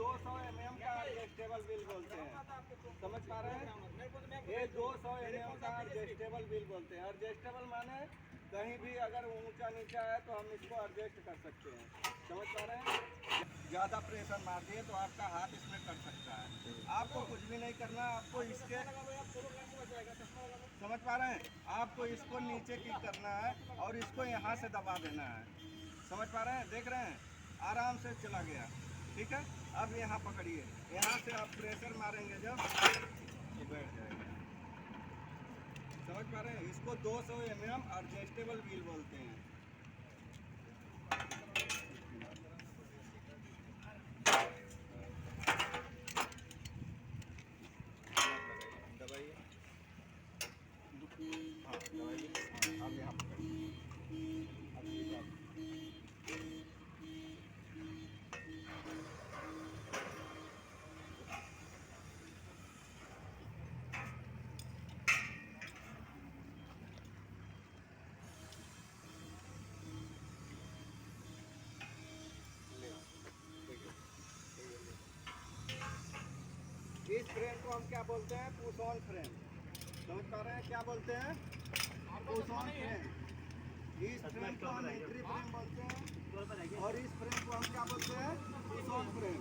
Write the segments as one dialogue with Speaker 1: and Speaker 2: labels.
Speaker 1: 200 mm का adjustable wheel बोलते हैं, समझ पा रहे हैं? ये 200 mm का एडजस्टेबल व्हील बोलते हैं। एडजस्टेबल माने कहीं भी अगर ऊंचा नीचा है तो हम इसको एडजस्ट कर सकते हैं, समझ पा रहे हैं? ज़्यादा प्रेशर मार दिए तो आपका हाथ इसमें कट सकता है। आपको कुछ भी नहीं करना, आपको इसके समझ पा रहे हैं, आपको इसको नीचे किक करना है और इसको यहाँ से दबा देना है, समझ पा रहे हैं? देख रहे हैं, आराम से चला गया, ठीक है। अब यहाँ पकड़िए, यहाँ से आप प्रेशर मारेंगे जब तो बैठ जाएगा, समझ पा रहे हैं? इसको 200 mm एडजस्टेबल व्हील बोलते हैं। दबाइए, हाँ दबाइए, हाँ अब यहाँ पकड़िए, अब सीधा इस फ्रेम को हम क्या बोलते हैं? पुश ऑन फ्रेम, समझ पा रहे हैं? क्या बोलते हैं? Push on frame. इस फ्रेम को हम एंट्री फ्रेम बोलते हैं और इस फ्रेम को हम क्या बोलते हैं? Push on frame.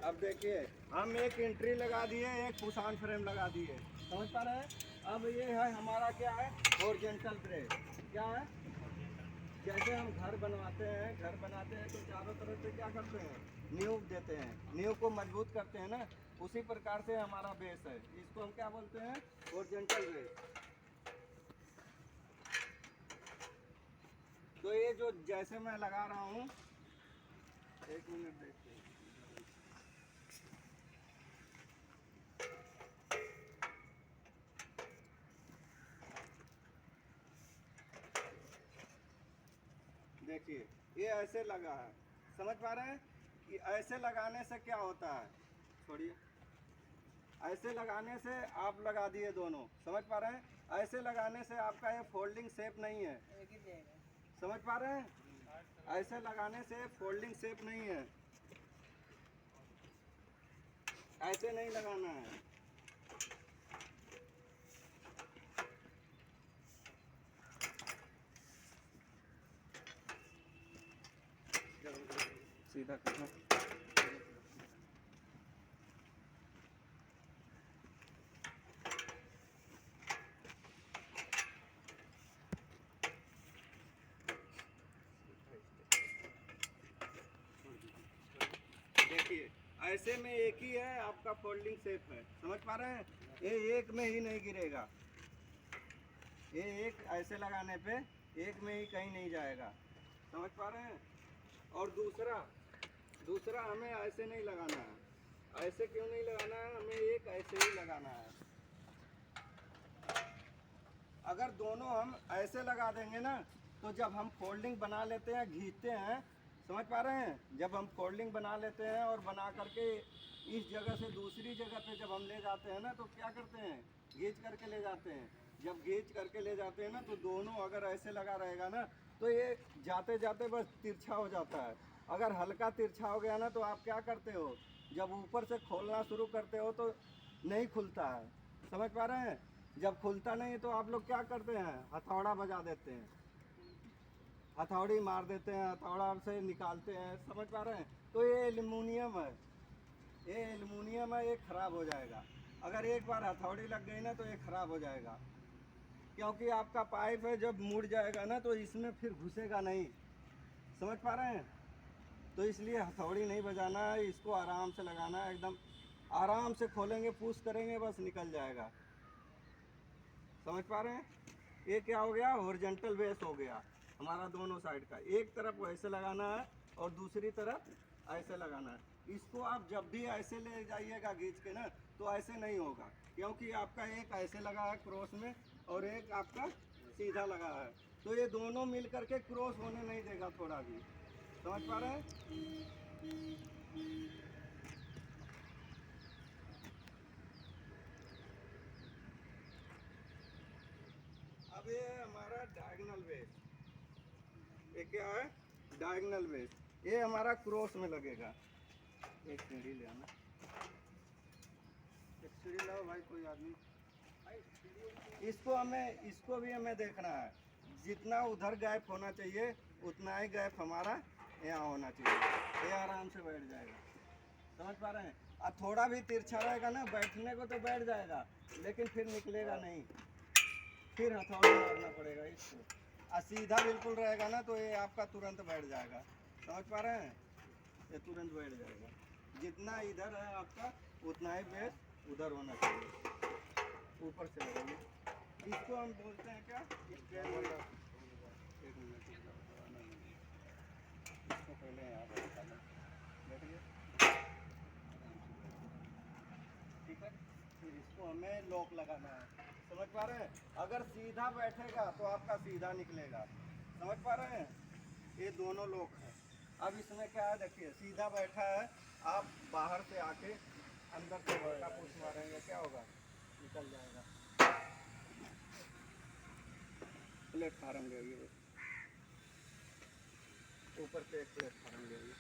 Speaker 1: अब देखिए, हम एक एंट्री लगा दिए, एक पुश ऑन फ्रेम लगा दिए, समझ पा रहे हैं? अब ये है हमारा क्या है? Horizontal break. क्या है? जैसे हम घर बनाते हैं तो चारों तरफ से क्या करते हैं? नींव देते हैं, नींव को मजबूत करते हैं ना, उसी प्रकार से हमारा बेस है। इसको हम क्या बोलते हैं? Horizontal break. तो ये जो जैसे मैं लगा रहा हूँ, एक मिनट देखिए, देखिए ये ऐसे लगा है, समझ पा रहे हैं? कि ऐसे लगाने से क्या होता है? छोड़िए, ऐसे लगाने से आप लगा दिए दोनों, समझ पा रहे हैं? ऐसे लगाने से आपका ये फोल्डिंग शेप नहीं है, समझ पा रहे हैं? ऐसे लगाने से फोल्डिंग शेप नहीं है, ऐसे नहीं लगाना है। सीधा करना, देखिए ऐसे में एक ही है आपका फोल्डिंग शेप है, समझ पा रहे हैं? ये एक में ही नहीं गिरेगा, ये एक ऐसे लगाने पे एक में ही कहीं नहीं जाएगा, समझ पा रहे हैं? और दूसरा हमें ऐसे नहीं लगाना है। ऐसे क्यों नहीं लगाना है? हमें एक ऐसे ही लगाना है। अगर दोनों हम ऐसे लगा देंगे ना, तो जब हम फोल्डिंग बना लेते हैं, खींचते हैं, समझ पा रहे हैं? जब हम फोल्डिंग बना लेते हैं और बना करके इस जगह से दूसरी जगह पे जब हम ले जाते हैं ना, तो क्या करते हैं? खींच करके ले जाते हैं। जब खींच करके ले जाते हैं ना, तो दोनों अगर ऐसे लगा रहेगा ना, तो ये जाते जाते बस तिरछा हो जाता है। अगर हल्का तिरछा हो गया ना, तो आप क्या करते हो? जब ऊपर से खोलना शुरू करते हो तो नहीं खुलता है, समझ पा रहे हैं? जब खुलता नहीं तो आप लोग क्या करते हैं? हथौड़ा बजा देते हैं, हथौड़ी मार देते हैं, हथौड़ा से निकालते हैं, समझ पा रहे हैं? तो ये एल्युमिनियम है, ये एल्युमिनियम है, ये खराब हो जाएगा। अगर एक बार हथौड़ी लग गई ना तो ये खराब हो जाएगा, क्योंकि आपका पाइप है जब मुड़ जाएगा ना तो इसमें फिर घुसेगा नहीं, समझ पा रहे हैं। तो इसलिए हथौड़ी नहीं बजाना है, इसको आराम से लगाना है, एकदम आराम से खोलेंगे, पुश करेंगे, बस निकल जाएगा। समझ पा रहे हैं। ये क्या हो गया, हॉरिजॉन्टल बेस हो गया हमारा दोनों साइड का। एक तरफ वैसे लगाना है और दूसरी तरफ ऐसे लगाना है। इसको आप जब भी ऐसे ले जाइएगा खींच के ना तो ऐसे नहीं होगा, क्योंकि आपका एक ऐसे लगा है क्रॉस में और एक आपका सीधा लगा है, तो ये दोनों मिल करके क्रॉस होने नहीं देगा थोड़ा भी। समझ पा रहे हैं। अब ये हमारा डायगोनल बेस, ये क्या है, डायगोनल बेस, ये हमारा क्रॉस में लगेगा। एक सीढ़ी ले आना, एक सीढ़ी लाओ भाई कोई आदमी। इसको भी हमें देखना है, जितना उधर गैप होना चाहिए उतना ही गैप हमारा यहाँ होना चाहिए। ये आराम से बैठ जाएगा। समझ पा रहे हैं। और थोड़ा भी तिरछा रहेगा ना, बैठने को तो बैठ जाएगा लेकिन फिर निकलेगा नहीं, फिर हथौड़ा मारना पड़ेगा इसको। और सीधा बिल्कुल रहेगा ना तो ये आपका तुरंत बैठ जाएगा। समझ पा रहे हैं, ये तुरंत बैठ जाएगा। जितना इधर है आपका उतना ही बेस उधर होना चाहिए, ऊपर से लगाइए। इसको हम बोलते हैं क्या, एक मिनट इसको पहले यहाँ बैठिए, ठीक है। फिर इसको हमें लॉक लगाना है। समझ पा रहे हैं। अगर सीधा बैठेगा तो आपका सीधा निकलेगा। समझ पा रहे हैं। ये दोनों लॉक हैं। अब इसमें क्या है, देखिए सीधा बैठा है, आप बाहर से आके अंदर से का पुश मारेंगे, क्या होगा, निकल जाएगा। प्लेटफार्म ले आइए, ऊपर से एक प्लेटफार्म ले आइए,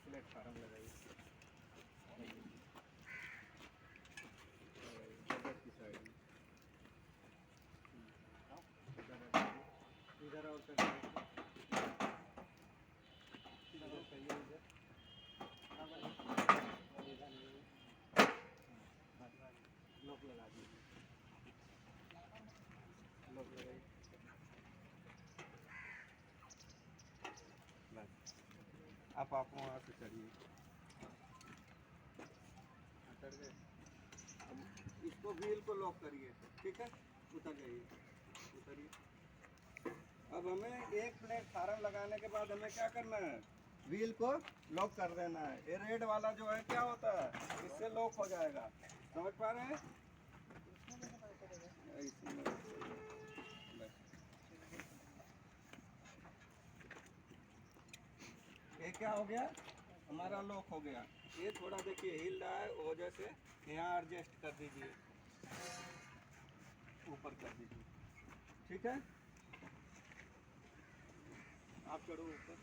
Speaker 1: प्लेटफार्म लगाइए की साइड में, इधर और लॉक लगा दीजिए, लॉक लगाइए बस। आप वहाँ से चढ़िए, उतर गए। अब इसको व्हील को लॉक करिए, ठीक है, उतर जाइए, उतरिए। अब हमें एक प्लेटफार्म लगाने के बाद हमें क्या करना है, व्हील को लॉक कर देना है। ये रेड वाला जो है क्या होता है, इससे लॉक हो जाएगा। समझ पा रहे हैं। ये क्या हो गया, हमारा लॉक हो गया। ये थोड़ा देखिए हिल रहा है, वजह से यहाँ एडजस्ट कर दीजिए, ऊपर कर दीजिए, ठीक है। आप चढ़ो ऊपर,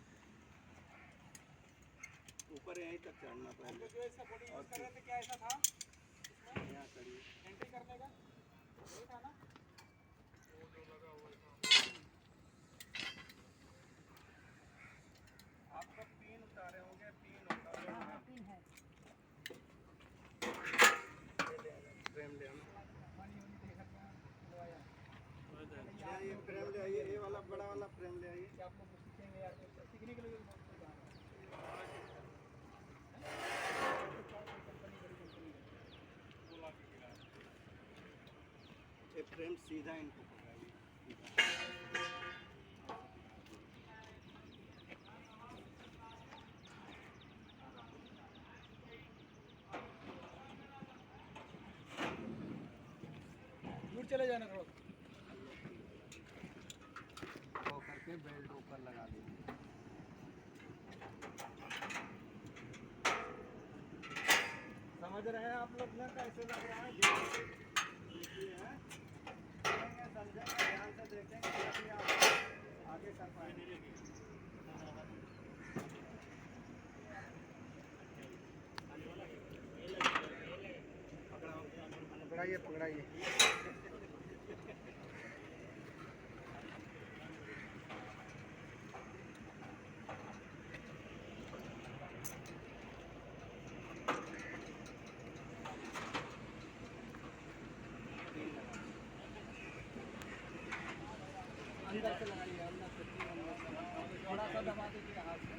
Speaker 1: ऊपर यहीं तक चढ़ना पहले। जो ऐसा बॉडी यूज कर रहे थे, क्या ऐसा था यहाँ चढ़िए, एंट्री करने का वही था ना, वो जो लगा हुआ था। आपका पिन उतारे होंगे, पिन उतारे होंगे। हाँ, पिन है, फ्रेम ले आना, ये फ्रेम ले आइए, ये वाला बड़ा वाला फ्रेम ले आइए। आप लोग सीखेंगे यार, सीखने के लिए ये फ्रेम सीधा इनको पकड़ाइए, दूर चले जाना थोड़ा, वो करके बेल्ट ऊपर लगा दीजिए। समझ रहे हैं आप लोग ना कैसे लग रहा है, देखिए हैं, समझेंगे, ध्यान से देखेंगे तभी आप आगे कर पाएंगे। पकड़ाइए पकड़ाइए, अंदर से लगाइए, अंदर से थोड़ा सा दबा दीजिए हाथ से।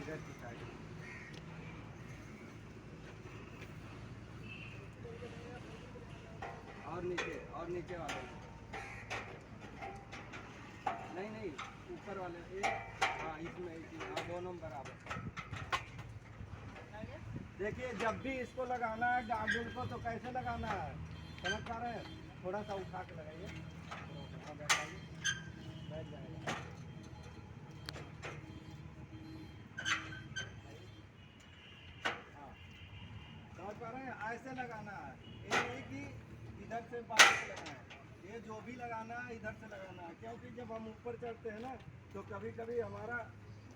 Speaker 1: इधर की साइड और नीचे वाले नहीं ऊपर वाले हाँ इसमें हाँ दोनों बराबर। देखिए जब भी इसको लगाना है गार्डल को तो कैसे लगाना है समझ पा रहे हैं? थोड़ा सा उठा के लगाइए, बैठाइए, बैठ जाएगा। हाँ समझ पा रहे हैं? ऐसे लगाना है, ये नहीं कि इधर से बाहर से लगाना है। ये जो भी लगाना है इधर से लगाना है, क्योंकि जब हम ऊपर चढ़ते हैं ना तो कभी कभी हमारा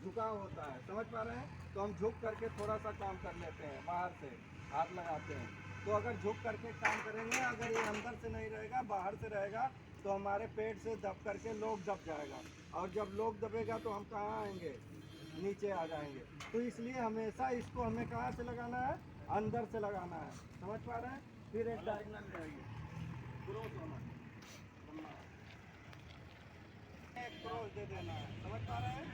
Speaker 1: झुकाव होता है, समझ पा रहे हैं? तो हम झुक करके थोड़ा सा काम कर लेते हैं, बाहर से हाथ लगाते हैं। तो अगर झुक करके काम करेंगे, अगर ये अंदर से नहीं रहेगा बाहर से रहेगा तो हमारे पेट से दब करके लोग दब जाएगा, और जब लोग दबेगा तो हम कहाँ आएंगे? नीचे आ जाएंगे। तो इसलिए हमेशा इसको हमें कहाँ से लगाना है? अंदर से लगाना है, समझ पा रहे हैं? फिर एक डायगोनल रहेगी, क्रोस होना, एक क्रोस दे देना है, समझ पा रहे हैं?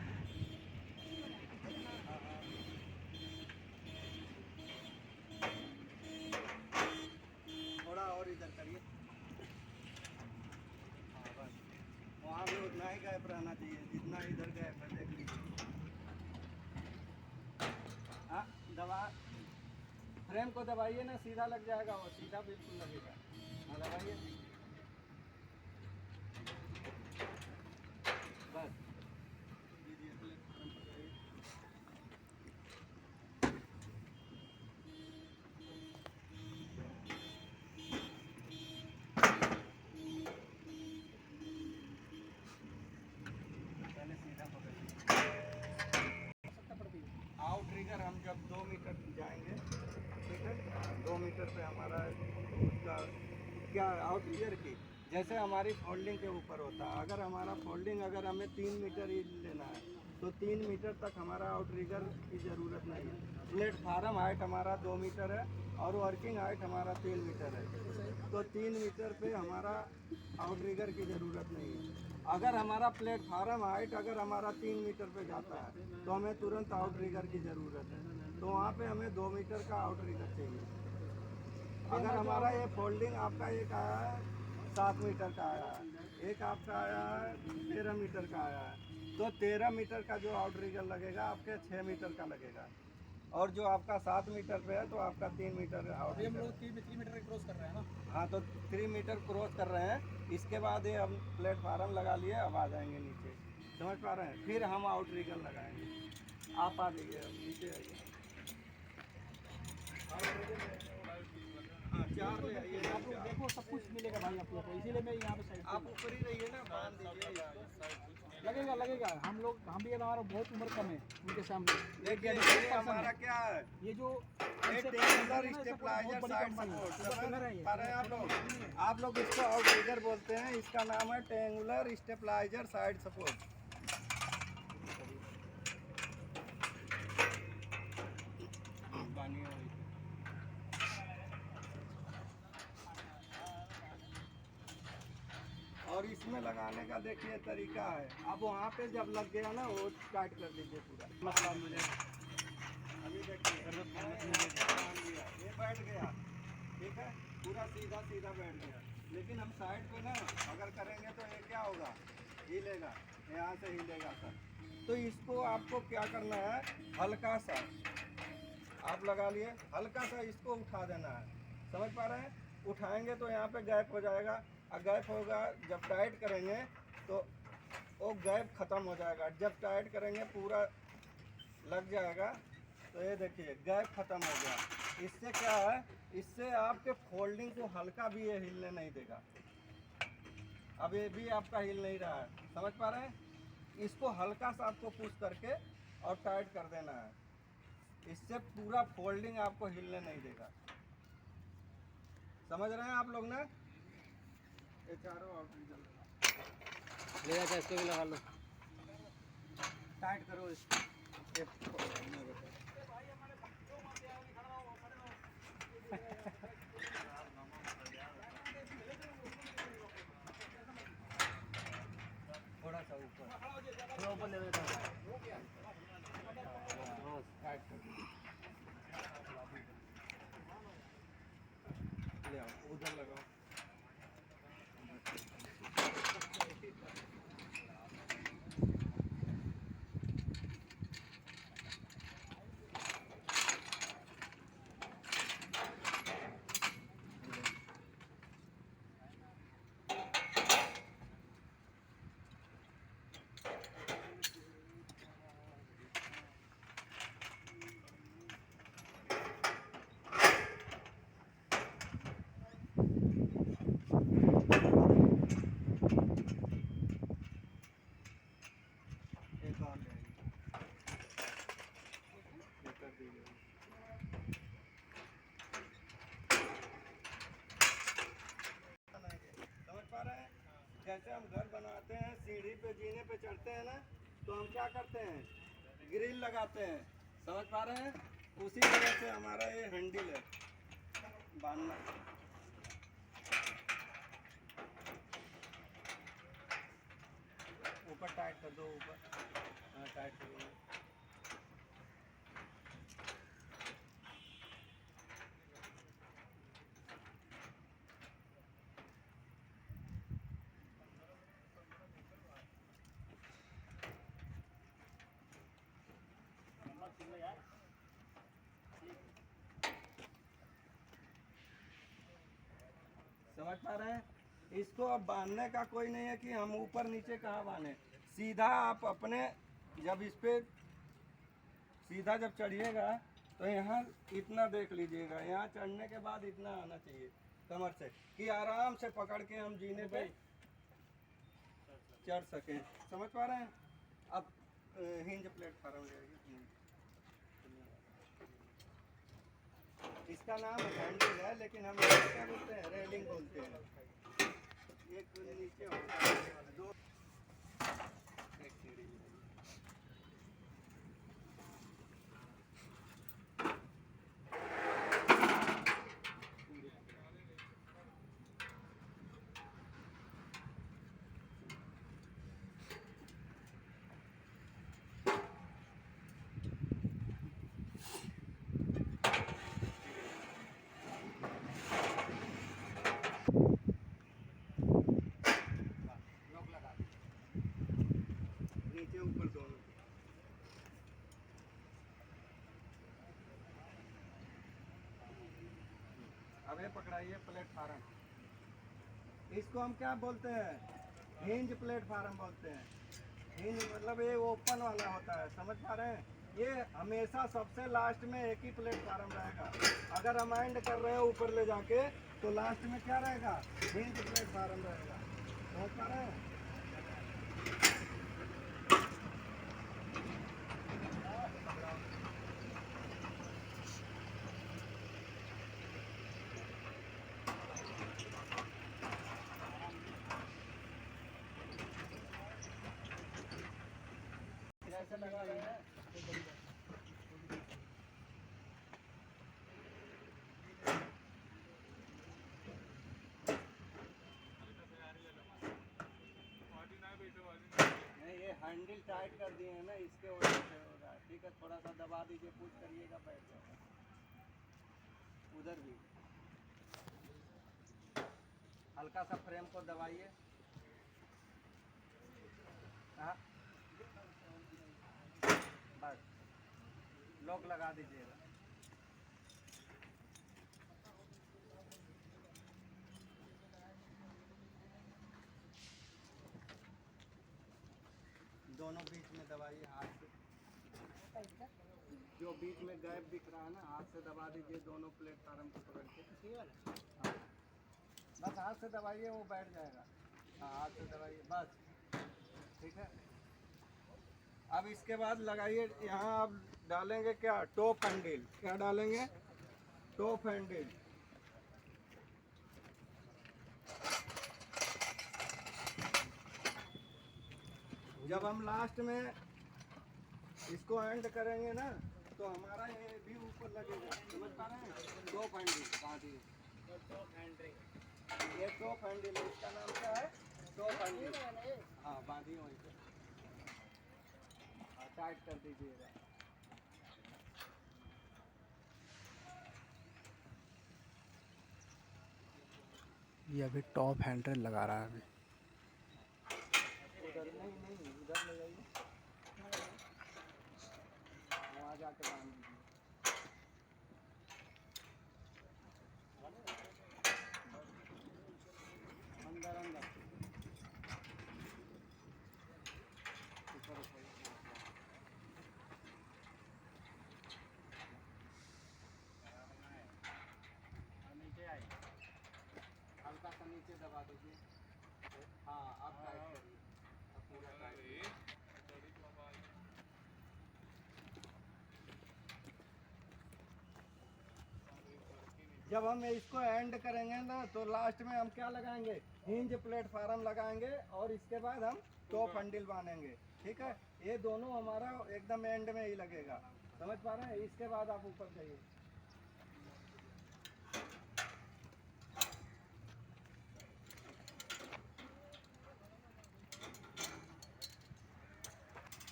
Speaker 1: थोड़ा और इधर करिए, हाँ बस वहाँ भी उतना ही गैप रहना चाहिए जितना इधर गैप है, देख लीजिए। हाँ दबा, फ्रेम को दबाइए ना, सीधा लग जाएगा, वो सीधा बिल्कुल लगेगा। हाँ दबाइए बस, दीजिए फ्रेम पकड़िए। पहले सीधा पकड़िए। आउट ट्रिगर हम जब 2 मीटर जाएंगे, ठीक है, 2 मीटर पे हमारा उसका क्या आउट ट्रिगर की जैसे हमारी फोल्डिंग के ऊपर होता है। अगर हमारा फोल्डिंग अगर हमें 3 मीटर ही लेना है तो 3 मीटर तक हमारा आउट ट्रिगर की ज़रूरत नहीं है। प्लेटफार्म हाइट हमारा 2 मीटर है और वर्किंग हाइट हमारा 3 मीटर है, तो 3 मीटर पे हमारा आउट ट्रिगर की ज़रूरत नहीं है। अगर हमारा प्लेटफार्म हाइट अगर हमारा 3 मीटर पे जाता है तो हमें तुरंत आउट ट्रिगर की ज़रूरत है, तो वहाँ पे हमें 2 मीटर का आउट ट्रिगर चाहिए। अगर हमारा ये फोल्डिंग आपका एक आया है 7 मीटर का आया है, एक आपका आया है 13 मीटर का आया है, तो 13 मीटर का जो आउट ट्रिगर लगेगा आपके 6 मीटर का लगेगा, और जो आपका 7 मीटर पे है तो आपका 3 मीटर आउट ट्रिगर। हम लोग 3 मीटर क्रॉस कर रहे हैं ना? हाँ तो 3 मीटर क्रॉस कर रहे हैं, इसके बाद ये हम प्लेटफार्म लगा लिए, अब आ जाएंगे नीचे, समझ पा रहे हैं? फिर हम आउट ट्रिगर लगाएंगे। आप आ जाइए, नीचे आइए। हाँ 4 ले आइए, आप लोग देखो सब कुछ मिलेगा भाई आप लोग को, इसीलिए मैं यहाँ पे साइड आप ऊपर ही रहिए ना, बांध दीजिए। लगेगा हम भी हमारा बहुत उम्र कम है उनके सामने। देखिए हमारा क्या है, ये जो टेंगुलर स्टेबलाइजर साइड सपोर्ट आप लोग इसको आउट ट्रिगर बोलते हैं, इसका नाम है टेंगुलर स्टेबलाइजर साइड सपोर्ट। और इसमें लगाने का देखिए तरीका है, अब वहाँ पे जब लग गया ना वो टाइट कर दीजिए पूरा, मतलब मुझे अभी देखिए ये बैठ गया, ठीक है, पूरा सीधा सीधा बैठ गया। लेकिन हम साइड पे ना अगर करेंगे तो ये क्या होगा, हिलेगा, यहाँ से हिलेगा सर। तो इसको आपको क्या करना है, हल्का सा आप लगा लिए, हल्का सा इसको उठा देना है, समझ पा रहे हैं? उठाएंगे तो यहाँ पे गैप हो जाएगा, और गैप होगा, जब टाइट करेंगे तो वो गैप ख़त्म हो जाएगा, जब टाइट करेंगे पूरा लग जाएगा। तो ये देखिए गैप ख़त्म हो गया। इससे क्या है, इससे आपके फोल्डिंग को हल्का भी ये हिलने नहीं देगा। अब ये भी आपका हिल नहीं रहा है, समझ पा रहे हैं? इसको हल्का सा आपको पुश करके और टाइट कर देना है, इससे पूरा फोल्डिंग आपको हिलने नहीं देगा। समझ रहे हैं आप लोग ना? ये चारों आउटरिंग चल रहा
Speaker 2: ले जाकर इसको भी लगा लो।
Speaker 1: टाइट करो इसको।
Speaker 2: थोड़ा सा ऊपर, थोड़ा ऊपर ले लेता हूँ। हाँ,
Speaker 1: टाइट कर ले आओ, उधर लगाओ। एक और ले आइए। ये कर दीजिए। समझ पा रहे हैं? जैसे हम घर बनाते हैं, सीढ़ी पे जीने पे चढ़ते हैं ना, तो हम क्या करते हैं? ग्रिल लगाते हैं। समझ पा रहे हैं? उसी तरह से हमारा ये हैंडल है बांधना। ऊपर टाइट कर दो, ऊपर। हाँ, टाइट कर दो। समझ पा रहे हैं? इसको अब बांधने का कोई नहीं है कि हम ऊपर नीचे कहाँ बांधे। सीधा आप अपने जब इस पे सीधा जब चढ़िएगा तो यहाँ इतना देख लीजिएगा, यहाँ चढ़ने के बाद इतना आना चाहिए कमर से, कि आराम से पकड़ के हम जीने पे चढ़ सकें। समझ पा रहे हैं? अब हिंज प्लेटफार्म जाएगी। इसका नाम हैंडल है, लेकिन हम क्या बोलते हैं? रेलिंग बोलते हैं। एक नीचे होता है, दो एक सीढ़ी। लॉक लगा नीचे ऊपर दोनों। अब ये पकड़ाइए प्लेटफार्म। इसको हम क्या बोलते हैं? हिंज प्लेटफार्म बोलते हैं। हिंज मतलब ये ओपन वाला होता है। समझ पा रहे हैं? ये हमेशा सबसे लास्ट में एक ही प्लेटफार्म रहेगा। अगर हम एंड कर रहे हैं ऊपर ले जाके, तो लास्ट में क्या रहेगा? हिंज प्लेटफार्म रहेगा। समझ पा रहे हैं? कैसे लगा रहे हैं? नहीं, ये हैंडल टाइट कर दिए हैं ना, इसके वजह से हो रहा है। ठीक है, थोड़ा सा दबा दीजिए, पुश करिएगा, बैठ जाएगा। उधर भी हल्का सा फ्रेम को दबाइए। हाँ, बस लॉक लगा दीजिएगा। दोनों बीच में दबाइए हाथ से। जो बीच में गैप दिख रहा है ना, हाथ से दबा दीजिए दोनों प्लेटफार्म को पकड़ के। हाँ, बस हाथ से दबाइए, वो बैठ जाएगा। हाँ, हाथ से दबाइए बस। ठीक है, अब इसके बाद लगाइए। यहाँ आप डालेंगे क्या? Top handle. क्या डालेंगे? Top handle. जब हम लास्ट में इसको एंड करेंगे ना तो हमारा ये भी ऊपर लगेगा, समझ पा रहे हैं? टॉप हैंडल बांधिए, ये टॉप हैंडल है, इसका नाम क्या है? Top handle. हाँ बांधिए वहीं पे, हाँ टाइट कर दीजिएगा।
Speaker 3: ये अभी टॉप हैंडल लगा रहा है अभी।
Speaker 1: उधर नहीं, उधर ले जाइए, वहाँ जाके बांध दीजिए। अंदर अंदर ऊपर ऊपर नीचे आइए, हल्का सा नीचे दबा दीजिए। हाँ अब टाइट करिए, अब पूरा टाइट। जब हम इसको एंड करेंगे ना तो लास्ट में हम क्या लगाएंगे? हिंज प्लेटफार्म लगाएंगे और इसके बाद हम टॉप हैंडल बांधेंगे, ठीक है? ये दोनों हमारा एकदम एंड में ही लगेगा, समझ पा रहे हैं? इसके बाद आप ऊपर जाइए।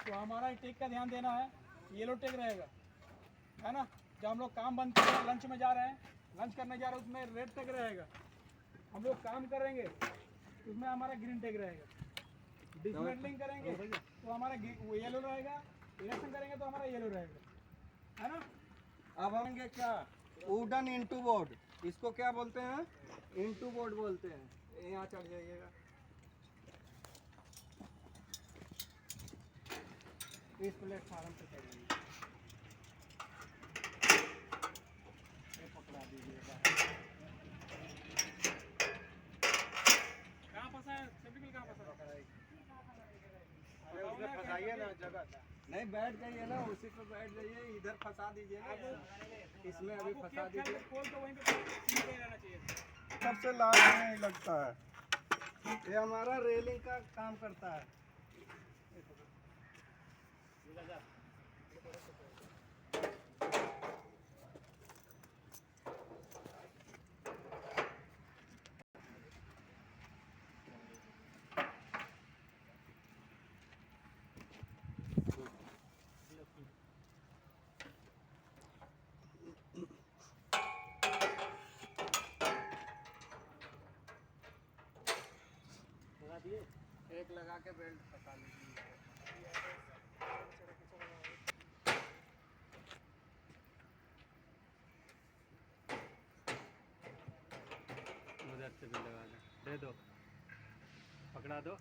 Speaker 4: तो हमारा टेक का ध्यान देना है, येलो टेक रहेगा, है ना? जब हम लोग काम बंद कर लंच में जा रहे हैं, लंच करने जा रहे हैं, उसमें रेड टेक रहेगा। हम लोग काम करेंगे उसमें हमारा ग्रीन टेक रहेगा। डिसमेंटलिंग करेंगे तो हमारा येलो रहेगा, इरेक्शन करेंगे तो हमारा येलो रहेगा, है ना?
Speaker 1: अब हम क्या वुडन इंटू बोर्ड, इसको क्या बोलते हैं? इंटू बोर्ड बोलते हैं। यहाँ चढ़ जाइएगा, इस प्लेटफार्म पे चढ़िए, ये पकड़ा दीजिएगा।
Speaker 4: कहाँ फंसा है? सेफ्टी कहाँ फंसा है?
Speaker 1: अरे उसमें फंसाइए ना जगह, नहीं बैठ जाइए ना, उसी पे बैठ जाइए, इधर फंसा दीजिए ना, इसमें अभी फंसा दीजिए।
Speaker 4: खोल तो वहीं पे सीधे ही रहना चाहिए।
Speaker 1: सबसे लास्ट में ही लगता है, ये हमारा रेलिंग का काम करता है। एक लगा के बेल्ट फंसा लीजिए।
Speaker 2: उधर से भी लगा दे दो, पकड़ा दो।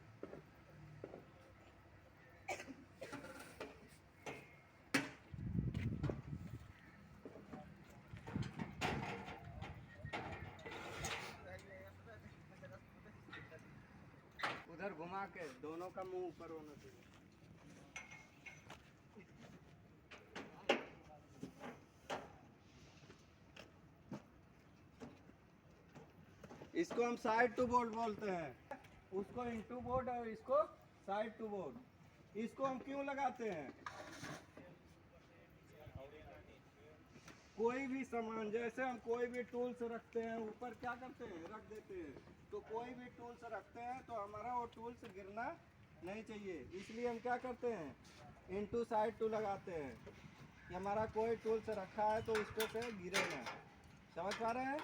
Speaker 1: उधर घुमा के दोनों का मुंह ऊपर होना चाहिए। इसको हम साइड टू बोर्ड बोलते हैं, उसको इंटू बोर्ड और इसको साइड टू बोर्ड। इसको हम क्यों लगाते हैं? कोई भी सामान, जैसे हम कोई भी टूल्स रखते हैं ऊपर, क्या करते हैं? रख देते हैं। तो कोई भी टूल्स रखते हैं तो हमारा वो टूल्स गिरना नहीं चाहिए, इसलिए हम क्या करते हैं? इंटू साइड टू लगाते हैं कि हमारा कोई टूल्स रखा है तो उस पे से गिरे ना। समझ पा रहे हैं?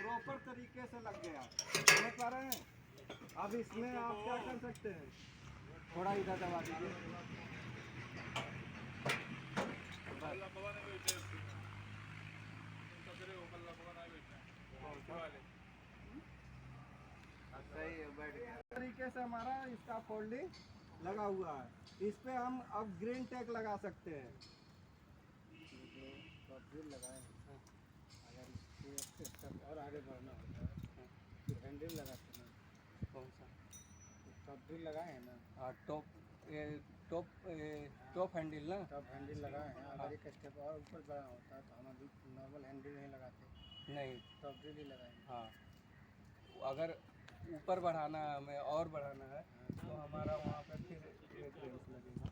Speaker 1: प्रॉपर तरीके से लग गया, समझ पा रहे हैं? अब इसमें आप क्या कर सकते हैं? थोड़ा इधर दबा दीजिए, सही है, बैठ गया। तरीके से हमारा इसका फोल्डिंग लगा हुआ है। इस पे हम अब ग्रीन टैग लगा सकते हैं। लगाए अगर इसके स्टेप और आगे बढ़ना होता है तो हैंडल लगाते हैं। कौन सा? टॉप ड्रिल लगाए हैं ना? हाँ, टॉप हैंडल ना, टॉप हैंडल लगाए हैं। अगर एक स्टेप और ऊपर बढ़ना होता है तो हम अभी नॉर्मल हैंडल नहीं लगाते, नहीं टॉप ड्रिल ही लगाएंगे। हाँ, अगर ऊपर बढ़ाना है हमें और बढ़ाना है तो हमारा वहाँ पे फिर एक रेंज लगेगा।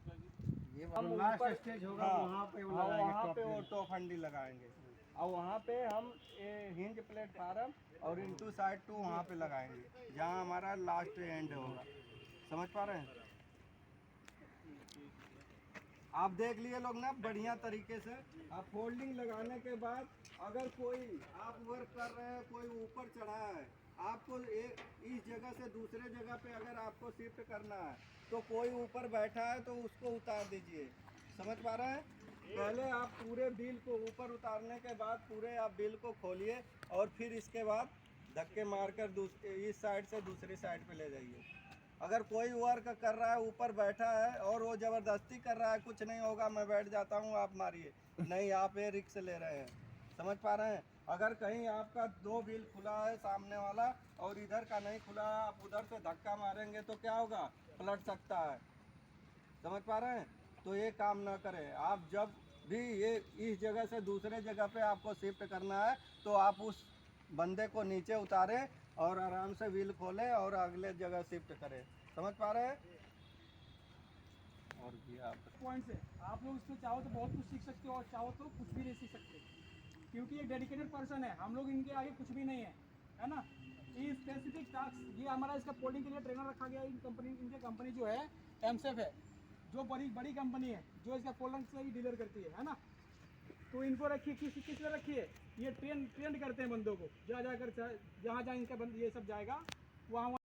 Speaker 1: ये
Speaker 2: हम
Speaker 1: लास्ट
Speaker 2: ऊपर-
Speaker 1: स्टेज होगा
Speaker 2: हाँ,
Speaker 1: वहाँ पे वो
Speaker 2: हाँ,
Speaker 1: लगाएंगे,
Speaker 2: वहाँ
Speaker 1: वहाँ
Speaker 2: पे
Speaker 1: पे वो
Speaker 2: वो
Speaker 1: टॉप हंडी लगाएंगे और वहाँ पे हम हिंज प्लेटफार्म और इनटू साइड टू वहाँ पे लगाएंगे जहाँ हमारा लास्ट एंड होगा। समझ पा रहे हैं? आप देख लिए लोग ना बढ़िया तरीके से। आप फोल्डिंग लगाने के बाद अगर कोई आप वर्क कर रहे हैं, कोई ऊपर चढ़ा है, आपको एक इस जगह से दूसरे जगह पे अगर आपको शिफ्ट करना है तो कोई ऊपर बैठा है तो उसको उतार दीजिए। समझ पा रहे हैं? पहले आप पूरे बिल को ऊपर उतारने के बाद पूरे आप बिल को खोलिए और फिर इसके बाद धक्के मारकर इस साइड से दूसरी साइड पे ले जाइए। अगर कोई वर्क कर रहा है ऊपर बैठा है और वो ज़बरदस्ती कर रहा है, कुछ नहीं होगा मैं बैठ जाता हूँ आप मारिए, नहीं, आप ये रिस्क ले रहे हैं। समझ पा रहे हैं? अगर कहीं आपका दो बिल खुला है सामने वाला और इधर का नहीं खुला है, आप उधर से धक्का मारेंगे तो क्या होगा? पलट सकता है। समझ पा रहे हैं? तो ये काम ना करें। आप जब भी ये इस जगह से दूसरे जगह पे आपको शिफ्ट करना है तो आप उस बंदे को नीचे उतारें और आराम से व्हील खोलें और अगले जगह शिफ्ट करें। समझ पा रहे हैं? और भी आप
Speaker 4: पॉइंट से आप लोग इसमें चाहो तो बहुत कुछ सीख सकते हो और चाहो तो कुछ भी नहीं सीख सकते, क्योंकि ये डेडिकेटेड पर्सन है, हम लोग इनके आगे कुछ भी नहीं है ना। ये स्पेसिफिक टास्क, ये हमारा इसका कोडिंग के लिए ट्रेनर रखा गया है। इनके कंपनी जो है एमसेफ है, जो बड़ी कंपनी है जो इसका कोडिंग से ही डीलर करती है ना। तो इनको रखिए, किस लिए रखिए, ये ट्रेंड करते हैं बंदों को, जहाँ जाकर जहाँ इनका ये सब जाएगा वहाँ